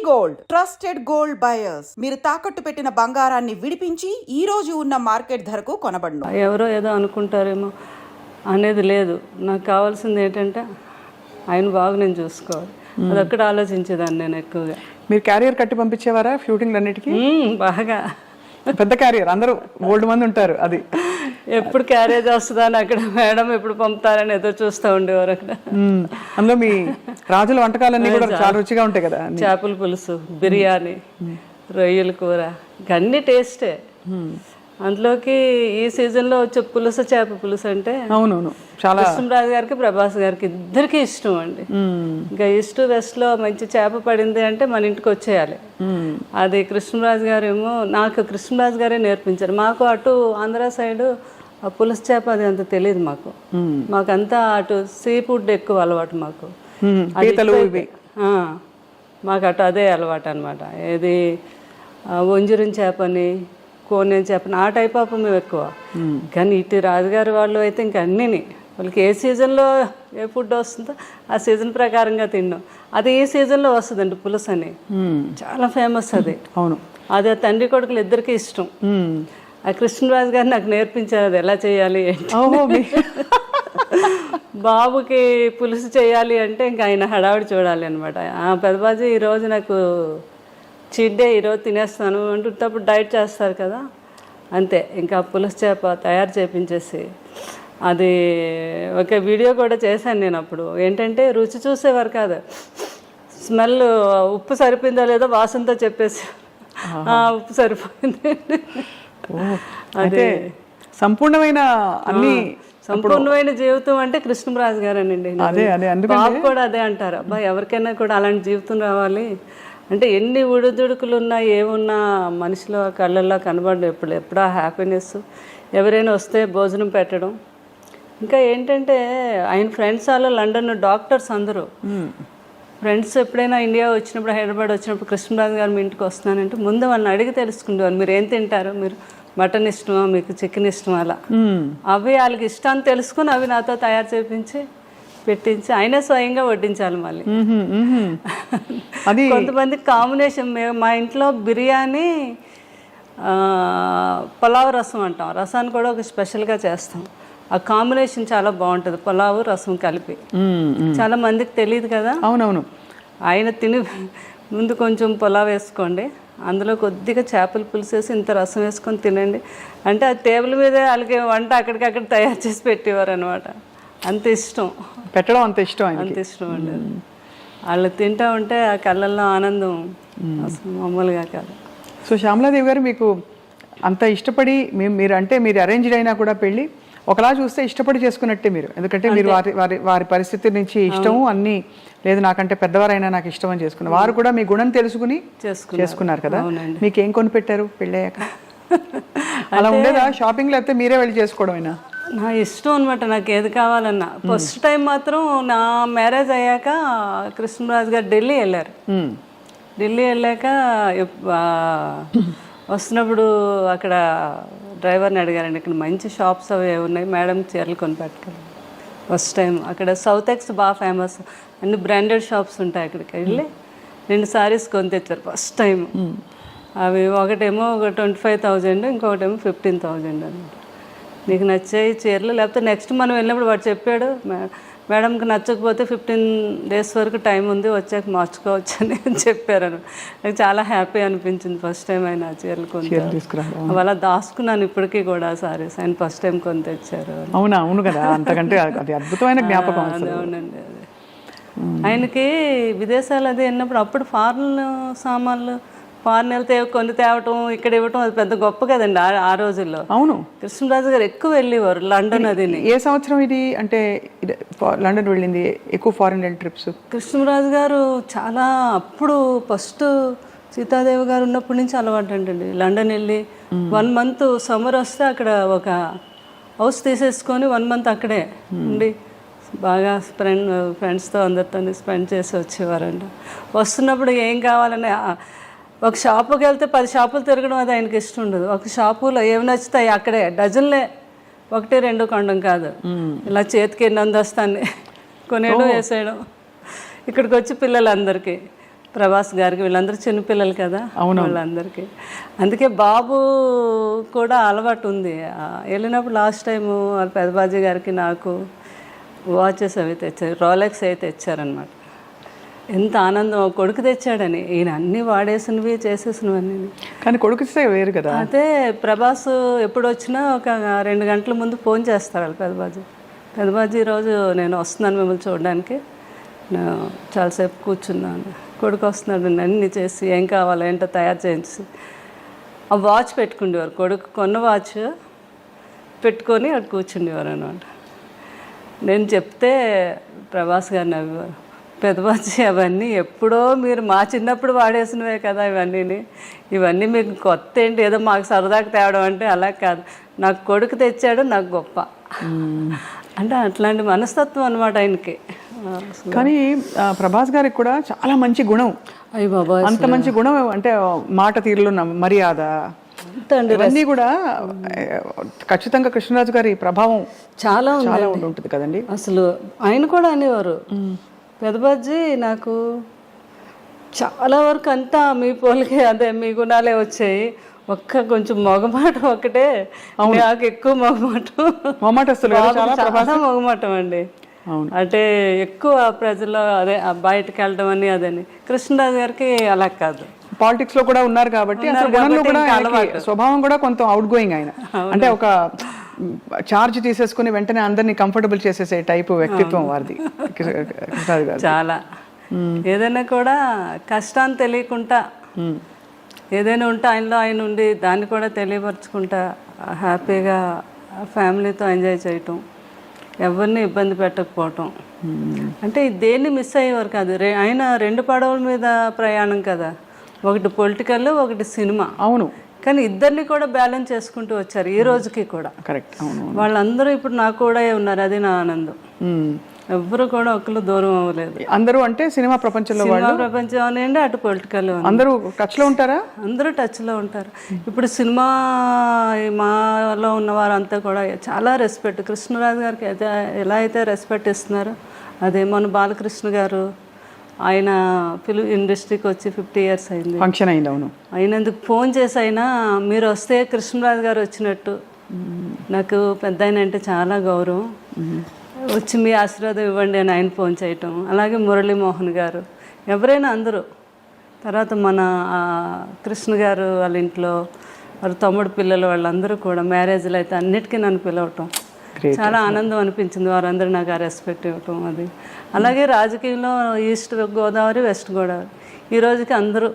Gold, trusted gold buyers. మీరు తాకట్టు పెట్టిన బంగారాన్ని విడిపించి ఈ రోజు ఉన్న మార్కెట్ ధరకు కొనబడును. ఎవరో ఏదో అనుకుంటారేమో అనేది లేదు. నాకు కావాల్సింది ఏంటంటే ఆయన బాగా నేను చూసుకోవాలి, అదొక్కటి ఆలోచించేదాన్ని నేను ఎక్కువగా. మీరు క్యారియర్ కట్టి పంపించేవారా షూటింగ్ అన్నిటికీ? బాగా పెద్ద క్యారియర్, అందరూ ఓల్డ్ మంది ఉంటారు. అది ఎప్పుడు క్యారేజ్ వస్తుందా అని అక్కడ మేడం ఎప్పుడు పంపుతారని ఏదో చూస్తూ ఉండేవారు అక్కడ. అందులో మీ రాజుల వంటకాలన్నీ కూడా చాలా రుచిగా ఉంటాయి కదా. చేపల పులుసు, బిర్యానీ, రొయ్యల కూర, అన్ని టేస్టే. అందులోకి ఈ సీజన్లో వచ్చే పులుసు, చేప పులుసు అంటే అవునవును చాలా కృష్ణరాజు గారికి, ప్రభాస్ గారికి ఇద్దరికి ఇష్టం అండి. ఇంకా ఈస్ట్ వెస్ట్ లో మంచి చేప పడింది అంటే మన ఇంటికి వచ్చేయాలి. అది కృష్ణరాజు గారు ఏమో, నాకు కృష్ణరాజు గారే నేర్పించారు. మాకు అటు ఆంధ్ర సైడ్ ఆ పులుసు చేప అది అంత తెలియదు మాకు. మాకంతా అటు సీ ఫుడ్ ఎక్కువ అలవాటు మాకు. మాకు అటు అదే అలవాటు అనమాట. ఏది వంజరం చేపని, కోనేం చేపని, ఆ టైప్ ఆఫ్ మేము ఎక్కువ. కానీ ఇటు రాజుగారి వాళ్ళు అయితే ఇంకా అన్నీని వాళ్ళకి ఏ సీజన్లో ఏ ఫుడ్ వస్తుందో ఆ సీజన్ ప్రకారంగా తిన్నాం. అది ఈ సీజన్లో వస్తుందండి పులుసు అని, చాలా ఫేమస్ అది. అవును, అది ఆ తండ్రి కొడుకులు ఇద్దరికి ఇష్టం. ఆ కృష్ణరాజు గారు నాకు నేర్పించారు అది ఎలా చేయాలి ఏంటి. బాబుకి పులుసు చేయాలి అంటే ఇంకా ఆయన హడావిడి చూడాలి అనమాట. పెద్దబాజీ ఈరోజు నాకు చీట్ డే, ఈరోజు తినేస్తాను అంటున్నప్పుడు డైట్ చేస్తారు కదా, అంతే. ఇంకా పులుసు చేప తయారు చేపించేసి అది ఒక వీడియో కూడా చేశాను నేను. అప్పుడు ఏంటంటే రుచి చూసేవారు కాదు, స్మెల్ ఉప్పు సరిపోయిందో లేదో వాసనతో చెప్పేసి ఉప్పు సరిపోయింది. అదే సంపూర్ణమైన అన్ని సంపూర్ణమైన జీవితం అంటే కృష్ణరాజు గారేనండి. బాబు కూడా అదే అంటారు, అబ్బా ఎవరికైనా కూడా అలాంటి జీవితం రావాలి అంటే ఎన్ని ఉడుదుడుకులు ఉన్నా ఏమున్నా మనిషిలో కళ్ళల్లో కనబడడం ఎప్పుడా హ్యాపీనెస్. ఎవరైనా వస్తే భోజనం పెట్టడం. ఇంకా ఏంటంటే ఆయన ఫ్రెండ్స్ వాళ్ళు లండన్ డాక్టర్స్ అందరూ ఫ్రెండ్స్ ఎప్పుడైనా ఇండియా వచ్చినప్పుడు, హైదరాబాద్ వచ్చినప్పుడు కృష్ణరాజు గారు మీ ఇంటికి వస్తున్నానంటే ముందు వాళ్ళని అడిగి తెలుసుకుంటారు, మీరు ఏం తింటారు, మీరు మటన్ ఇష్టమా, మీకు చికెన్ ఇష్టమా, అలా అవి వాళ్ళకి ఇష్టాన్ని తెలుసుకుని అవి నాతో తయారు చేయించి పెట్టించి ఆయనే స్వయంగా వడ్డించాలి. మళ్ళీ కొంతమంది కాంబినేషన్, మా ఇంట్లో బిర్యానీ, పులావ్ రసం అంటాం, రసాన్ని కూడా ఒక స్పెషల్గా చేస్తాం. ఆ కాంబినేషన్ చాలా బాగుంటుంది, పులావు రసం కలిపి. చాలా మందికి తెలియదు కదా. అవునవును. ఆయన తిని ముందు కొంచెం పులావ్ వేసుకోండి, అందులో కొద్దిగా చేపల పులుసు వేసి ఇంత రసం వేసుకొని తినండి అంటే ఆ టేబుల్ మీదే వాళ్ళకి వంట అక్కడికక్కడ తయారు చేసి పెట్టేవారు అనమాట. అంత ఇష్టం పెట్టడం, అంత ఇష్టం, అంత ఇష్టం అండి. వాళ్ళు తింటూ ఉంటే ఆ కళ్ళల్లో ఆనందం అసలు మామూలుగా కాదు. సో శ్యామలాదేవి గారు, మీకు అంత ఇష్టపడి మీరు అంటే మీరు అరేంజ్డ్ అయినా కూడా పెళ్ళి ఒకలా చూస్తే ఇష్టపడి చేసుకున్నట్టే మీరు. ఎందుకంటే మీరు వారి పరిస్థితి నుంచి ఇష్టము అన్నీ లేదు, నాకంటే పెద్దవారైనా నాకు ఇష్టం అని చేసుకున్నారు. వారు కూడా మీ గుణం తెలుసుకుని చేసుకున్నారు కదా. మీకు ఏం కొని పెట్టారు పెళ్ళయ్యాక? అలా ఉండేదా షాపింగ్, లేకపోతే మీరే వెళ్ళి చేసుకోవడం అయినా? నా ఇష్టం అనమాట, నాకు ఏది కావాలన్నా. ఫస్ట్ టైం మాత్రం నా మ్యారేజ్ అయ్యాక కృష్ణరాజు గారు ఢిల్లీ వెళ్ళారు. ఢిల్లీ వెళ్ళాక వస్తున్నప్పుడు అక్కడ డ్రైవర్ని అడిగారండి, ఇక్కడ మంచి షాప్స్ అవి ఉన్నాయి మేడం, చీరలు కొని పెట్టుకోవాలి. ఫస్ట్ టైం అక్కడ సౌత్ ఎక్స్ బాగా ఫేమస్, అన్ని బ్రాండెడ్ షాప్స్ ఉంటాయి. అక్కడికి వెళ్ళి 2 సారీస్ కొని తెచ్చారు ఫస్ట్ టైం. అవి ఒకటేమో 25,000, ఇంకొకటేమో 15,000 అనమాట. నీకు నచ్చాయి చీరలు, లేకపోతే నెక్స్ట్ మనం వెళ్ళినప్పుడు వాడు చెప్పాడు, మేడంకి నచ్చకపోతే 15 days వరకు టైం ఉంది, వచ్చాక మార్చుకోవచ్చు అని చెప్పారు. నాకు చాలా హ్యాపీ అనిపించింది ఫస్ట్ టైం ఆయన చీరలు కొని. అలా దాచుకున్నాను ఇప్పటికీ కూడా సారీస్, ఆయన ఫస్ట్ టైం కొని తెచ్చారు. అవునా? అవును కదా, అంతకంటే అది అద్భుతమైన జ్ఞాపకం. అవునండి. ఆయనకి విదేశాలు అది వెళ్ళినప్పుడు అప్పుడు ఫారెన్ సామాన్లు, ఫారెన్ వెళ్తే కొన్ని తేవటం, ఇక్కడ ఇవ్వటం, అది పెద్ద గొప్ప కదండి ఆ రోజుల్లో. అవును, కృష్ణరాజు గారు ఎక్కువ వెళ్ళేవారు లండన్. అది ఏ సంవత్సరం ఇది అంటే లండన్ వెళ్ళింది ఎక్కువ ఫారెన్ ట్రిప్స్? కృష్ణరాజు గారు చాలా అప్పుడు ఫస్ట్ సీతాదేవి గారు ఉన్నప్పటి నుంచి అలవాటు అంటండి. లండన్ వెళ్ళి 1 month సమ్మర్ వస్తే అక్కడ ఒక హౌస్ తీసేసుకొని 1 month అక్కడే ఉండి బాగా ఫ్రెండ్స్తో అందరితో స్పెండ్ చేసి వచ్చేవారంట. వస్తున్నప్పుడు ఏం కావాలని ఒక షాపుకి వెళ్తే 10 షాపులు తిరగడం అది ఆయనకి ఇష్టం ఉండదు. ఒక షాపులో ఏమి నచ్చుతాయి అక్కడే డజన్లే, 1-2 కొనడం కాదు, ఇలా చేతికి ఎన్ని అందొస్తాన్ని కొనేయడం, వేసేయడం. ఇక్కడికి వచ్చి పిల్లలందరికీ ప్రభాస్ గారికి, వీళ్ళందరూ చిన్నపిల్లలు కదా వాళ్ళందరికీ. అందుకే బాబు కూడా అలవాటు ఉంది. వెళ్ళినప్పుడు లాస్ట్ టైము వాళ్ళ పెదబాజీ గారికి నాకు వాచెస్ అవి తెచ్చారు, రోలెక్స్ అయితే తెచ్చారనమాట. ఎంత ఆనందం, కొడుకు తెచ్చాడని. ఈయన అన్నీ వాడేసినవి చేసేసినవన్నీ. కానీ కొడుకు వేరు కదా. అయితే ప్రభాస్ ఎప్పుడు వచ్చినా ఒక 2 గంటల ముందు ఫోన్ చేస్తారు వాళ్ళు పెదబాజీ ఈరోజు నేను వస్తున్నాను మిమ్మల్ని చూడడానికి, నేను చాలాసేపు కూర్చున్నాను, కొడుకు వస్తున్నాడు అన్నీ చేసి ఏం కావాలో ఏంటో తయారు చేయించి ఆ వాచ్ పెట్టుకుండేవారు. కొడుకు కొన్న వాచ్ పెట్టుకొని అక్కడ కూర్చుండేవారు అనమాట. నేను చెప్తే ప్రభాస్ గారు నవ్వేవారు, పెదబాజీ అవన్నీ ఎప్పుడో మీరు మా చిన్నప్పుడు వాడేసినవే కదా ఇవన్నీ మీకు కొత్త ఏంటి, ఏదో మాకు సరదాకు తేవడం అంటే అలా కాదు, నాకు కొడుకు తెచ్చాడు నాకు గొప్ప అంటే అట్లాంటి మనస్తత్వం అనమాట ఆయనకి. కానీ ప్రభాస్ గారికి కూడా చాలా మంచి గుణం. అయ్యి బాబా, అంత మంచి గుణం అంటే మాట తీరులో మర్యాద ఇవన్నీ కూడా ఖచ్చితంగా కృష్ణరాజు గారి ప్రభావం చాలా ఉంటుంది కదండి. అసలు ఆయన కూడా అనేవారు, పెదబాజీ నాకు చాలా వరకు అంతా మీ పోలికే, అదే మీ గుణాలే వచ్చాయి, కొంచెం మొగమాటం ఒకటే నాకు ఎక్కువ మొగమాటం అండి. అంటే ఎక్కువ ప్రజల్లో అదే బయటకు వెళ్ళడం అని అదని. కృష్ణరాజు గారికి అలా కాదు, పాలిటిక్స్ లో కూడా ఉన్నారు కాబట్టి అసలు గుణంలో కూడా స్వభావం కూడా కొంత అవుట్ గోయింగ్ ఆయన. అంటే ఒక చార్జ్ తీసేసుకుని వెంటనే అందరినీ కంఫర్టబుల్ చేసేసే టైపు వ్యక్తిత్వం వారిది కృష్ణరాజు గారు. చాలా ఏదైనా కూడా కష్టాన్ని తెలియకుండా ఏదైనా ఉంటే ఆయనలో ఆయన ఉండి దాన్ని కూడా తెలియపరచుకుంటా హ్యాపీగా ఫ్యామిలీతో ఎంజాయ్ చేయటం, ఎవరిని ఇబ్బంది పెట్టకపోవటం. అంటే దేన్ని మిస్ అయ్యేవారు కాదు. ఆయన 2 పడవల మీద ప్రయాణం కదా, ఒకటి పొలిటికల్ ఒకటి సినిమా. అవును, కానీ ఇద్దరిని కూడా బ్యాలెన్స్ చేసుకుంటూ వచ్చారు ఈ రోజుకి కూడా. కరెక్ట్. అవును, వాళ్ళందరూ ఇప్పుడు నాకు కూడా ఉన్నారు, అది నా ఆనందం. ఎవ్వరు కూడా ఒకళ్ళు దూరం అవ్వలేదు. అందరూ అంటే సినిమా ప్రపంచంలో ప్రపంచం అనండి, అటు పొలిటికల్ అందరూ టచ్ లో ఉంటారా? అందరూ టచ్ లో ఉంటారు. ఇప్పుడు సినిమా మాలో ఉన్న వారంతా కూడా చాలా రెస్పెక్ట్, కృష్ణరాజు గారికి అయితే ఎలా అయితే రెస్పెక్ట్ ఇస్తున్నారో అదే. మన బాలకృష్ణ గారు ఆయన ఫిలిం ఇండస్ట్రీకి వచ్చి 50 years అయింది, ఫంక్షన్ అయింది. అవును, అయినందుకు ఫోన్ చేసి అయినా మీరు వస్తే కృష్ణరాజు గారు వచ్చినట్టు, నాకు పెద్ద ఆయన అంటే చాలా గౌరవం, వచ్చి మీ ఆశీర్వాదం ఇవ్వండి అని ఆయన ఫోన్ చేయటం. అలాగే మురళీమోహన్ గారు, ఎవరైనా అందరూ. తర్వాత మన కృష్ణ గారు వాళ్ళ ఇంట్లో వాళ్ళ తమ్ముడు పిల్లలు వాళ్ళందరూ కూడా మ్యారేజ్లు అయితే అన్నిటికీ నన్ను పిలవటం చాలా ఆనందం అనిపించింది. వారందరూ నాకు ఆ రెస్పెక్ట్ ఇవ్వటం అది. అలాగే రాజకీయంలో ఈస్ట్ గోదావరి వెస్ట్ గోదావరి ఈ రోజుకి అందరూ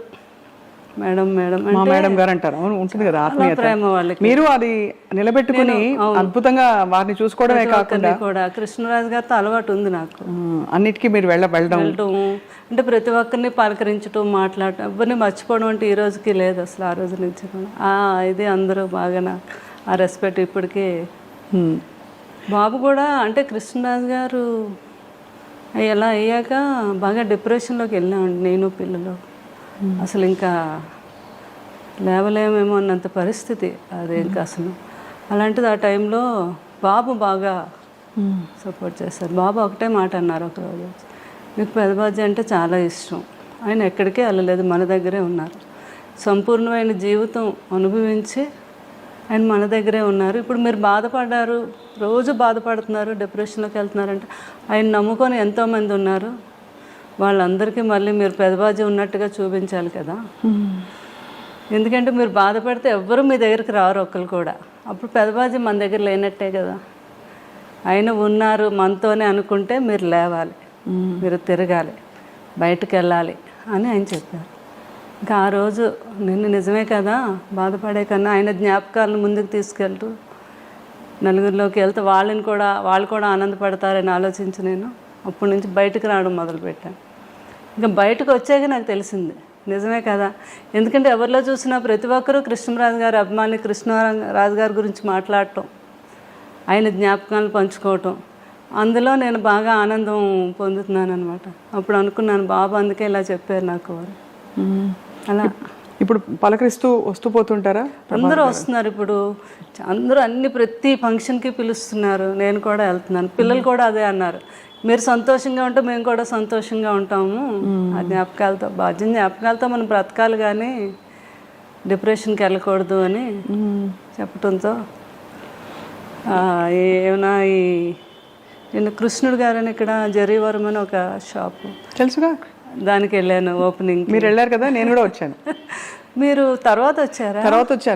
మేడం మేడం మేడం గారు అంటారు. అవును, ఉంటుంది కదా ఆత్మీయత, ప్రేమ వాళ్ళకి. మీరు అది నిలబెట్టుకుని అద్భుతంగా వారిని చూసుకోవడమే కాకుండా కూడా కృష్ణరాజు గారితో అలవాటు ఉంది నాకు. అన్నిటికీ మీరు వెళ్ళడం అంటే ప్రతి ఒక్కరిని పలకరించడం, మాట్లాడటం, ఎవరిని మర్చిపోవడం అంటే ఈ రోజుకి లేదు అసలు. ఆ రోజు నుంచి కూడా ఇది అందరూ బాగా ఆ రెస్పెక్ట్ ఇప్పటికీ. బాబు కూడా అంటే కృష్ణరాజు గారు ఎలా అయ్యాక బాగా డిప్రెషన్లోకి వెళ్ళామండి నేను పిల్లలు. అసలు ఇంకా లేవలేమేమో అన్నంత పరిస్థితి అది. ఇంకా అసలు అలాంటిది ఆ టైంలో బాబు బాగా సపోర్ట్ చేశారు. బాబు ఒకటే మాట అన్నారు ఒకరోజు, మీకు పెదబాజీ అంటే చాలా ఇష్టం, ఆయన ఎక్కడికే వెళ్ళలేదు, మన దగ్గరే ఉన్నారు, సంపూర్ణమైన జీవితం అనుభవించి ఆయన మన దగ్గరే ఉన్నారు. ఇప్పుడు మీరు బాధపడ్డారు, రోజు బాధపడుతున్నారు, డిప్రెషన్లోకి వెళ్తున్నారంటే ఆయన నమ్ముకొని ఎంతోమంది ఉన్నారు, వాళ్ళందరికీ మళ్ళీ మీరు పెదబాజీ ఉన్నట్టుగా చూపించాలి కదా. ఎందుకంటే మీరు బాధపడితే ఎవ్వరూ మీ దగ్గరికి రారు ఒక్కరు కూడా. అప్పుడు పెదబాజీ మన దగ్గర లేనట్టే కదా. ఆయన ఉన్నారు మనతోనే అనుకుంటే మీరు లేవాలి, మీరు తిరగాలి, బయటకు వెళ్ళాలి అని ఆయన చెప్పారు. ఇంకా ఆ రోజు నిజమే కదా, బాధపడే కన్నా ఆయన జ్ఞాపకాలను ముందుకు తీసుకెళ్తూ నలుగురిలోకి వెళ్తే వాళ్ళు కూడా ఆనందపడతారని ఆలోచించి నేను అప్పటి నుంచి బయటకు రావడం మొదలుపెట్టాను. ఇంకా బయటకు వచ్చాక నాకు తెలిసింది నిజమే కదా. ఎందుకంటే ఎవరిలో చూసినా ప్రతి ఒక్కరూ కృష్ణరాజు గారి అభిమాని, కృష్ణరాజు గారి గురించి మాట్లాడటం, ఆయన జ్ఞాపకాలను పంచుకోవటం, అందులో నేను బాగా ఆనందం పొందుతున్నాను అనమాట. అప్పుడు అనుకున్నాను బాబు అందుకే ఇలా చెప్పారు నాకు. అలా ఇప్పుడు పలకరిస్తూ వస్తూ పోతుంటారా? అందరూ వస్తున్నారు ఇప్పుడు, అందరూ ప్రతి ఫంక్షన్కి పిలుస్తున్నారు, నేను కూడా వెళ్తున్నాను. పిల్లలు కూడా అదే అన్నారు, మీరు సంతోషంగా ఉంటే మేము కూడా సంతోషంగా ఉంటాము. ఆ జ్ఞాపకాలతో జ్ఞాపకాలతో మనం బ్రతకాలి కానీ డిప్రెషన్కి వెళ్ళకూడదు అని చెప్పడంతో ఏమైనా నేను కృష్ణుడు గారని ఇక్కడ జరీవరం అని ఒక షాపు తెలుసుగా, దానికి వెళ్ళాను ఓపెనింగ్. మీరు వెళ్ళారు కదా, నేను కూడా వచ్చాను. మీరు తర్వాత వచ్చారా? తర్వాత వచ్చాను.